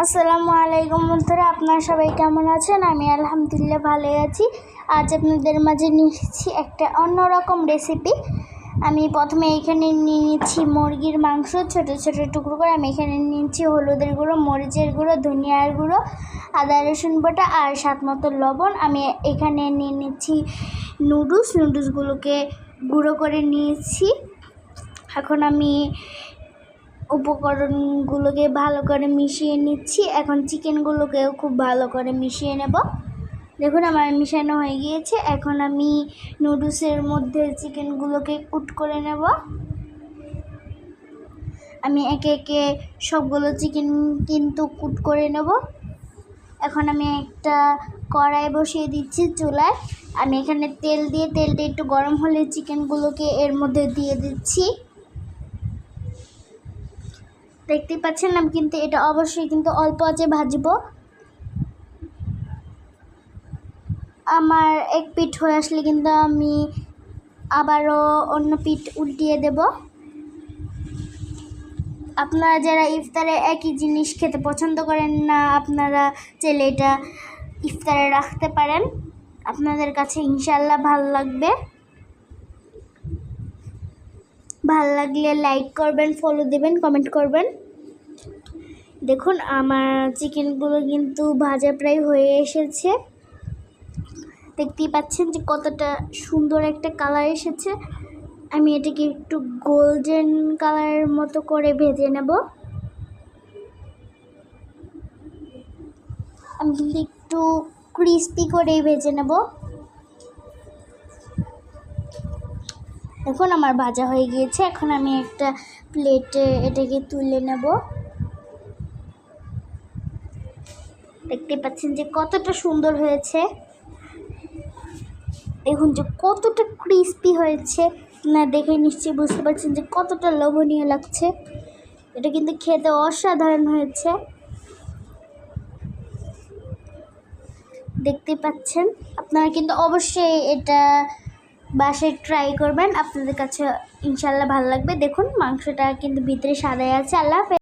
আসসালামু আলাইকুম বন্ধুরা, আপনারা সবাই কেমন আছেন? আমি আলহামদুলিল্লাহ ভালোই আছি। আজ আপনাদের মাঝে নিয়েছি একটা অন্যরকম রেসিপি। আমি প্রথমে এখানে নিয়ে নিচ্ছি মুরগির মাংস ছোট ছোট টুকরো করে। আমি এখানে নিয়েছি হলুদের গুঁড়ো, মরিচের গুঁড়ো, ধনিয়ার গুঁড়ো, আদা রসুন বাটা আর স্বাদ মতো লবণ। আমি এখানে নিয়ে নিচ্ছি নুডলসগুলোকে গুঁড়ো করে নিয়েছি। এখন আমি উপকরণগুলোকে ভালো করে মিশিয়ে নিচ্ছি। এখন চিকেনগুলোকেও খুব ভালো করে মিশিয়ে নেব। দেখুন আমার মিশানো হয়ে গিয়েছে। এখন আমি নুডলসের মধ্যে চিকেনগুলোকে কুট করে নেব। আমি একে একে সবগুলো চিকেন কিন্তু কুট করে নেব। এখন আমি একটা কড়াই বসিয়ে দিচ্ছি চুলায়। আমি এখানে তেল দিয়ে তেলটা একটু গরম হলে চিকেনগুলোকে এর মধ্যে দিয়ে দিচ্ছি। দেখতে পাচ্ছেন আমি কিন্তু এটা অবশ্যই কিন্তু অল্প আঁচে ভাজবো। আমার এক পিঠ হয়ে আসলে কিন্তু আমি আবারও অন্য পিঠ উল্টিয়ে দেব। আপনারা যারা ইফতারে একই জিনিস খেতে পছন্দ করেন না, আপনারা চাইলে এটা ইফতারে রাখতে পারেন। আপনাদের কাছে ইনশাআল্লাহ ভালো লাগবে। ভালো লাগলে লাইক করবেন, ফলো দেবেন, কমেন্ট করবেন। দেখুন আমার চিকেনগুলো কিন্তু ভাজা প্রায় হয়ে এসেছে। দেখতেই পাচ্ছেন যে কতটা সুন্দর একটা কালার এসেছে। আমি এটাকে একটু গোল্ডেন কালারের মতো করে ভেজে নেব। আমি কিন্তু একটু ক্রিস্পি করেই ভেজে নেব। দেখুন আমার ভাজা হয়ে গিয়েছে। এখন আমি একটা প্লেটে এটাকে তুলে নেব। দেখতে পাচ্ছেন যে কতটা সুন্দর হয়েছে। দেখুন যে কতটা ক্রিস্পি হয়েছে, না দেখে নিশ্চয়ই বুঝতে পারছেন যে কতটা লোভনীয় লাগছে। এটা কিন্তু খেতে অসাধারণ হয়েছে। দেখতে পাচ্ছেন, আপনারা কিন্তু অবশ্যই এটা বাসায় ট্রাই করবেন। আপনাদের কাছে ইনশাআল্লাহ ভালো লাগবে। দেখুন মাংসটা কিন্তু ভিতরে সাদাই আছে। আল্লাহ হাফেজ।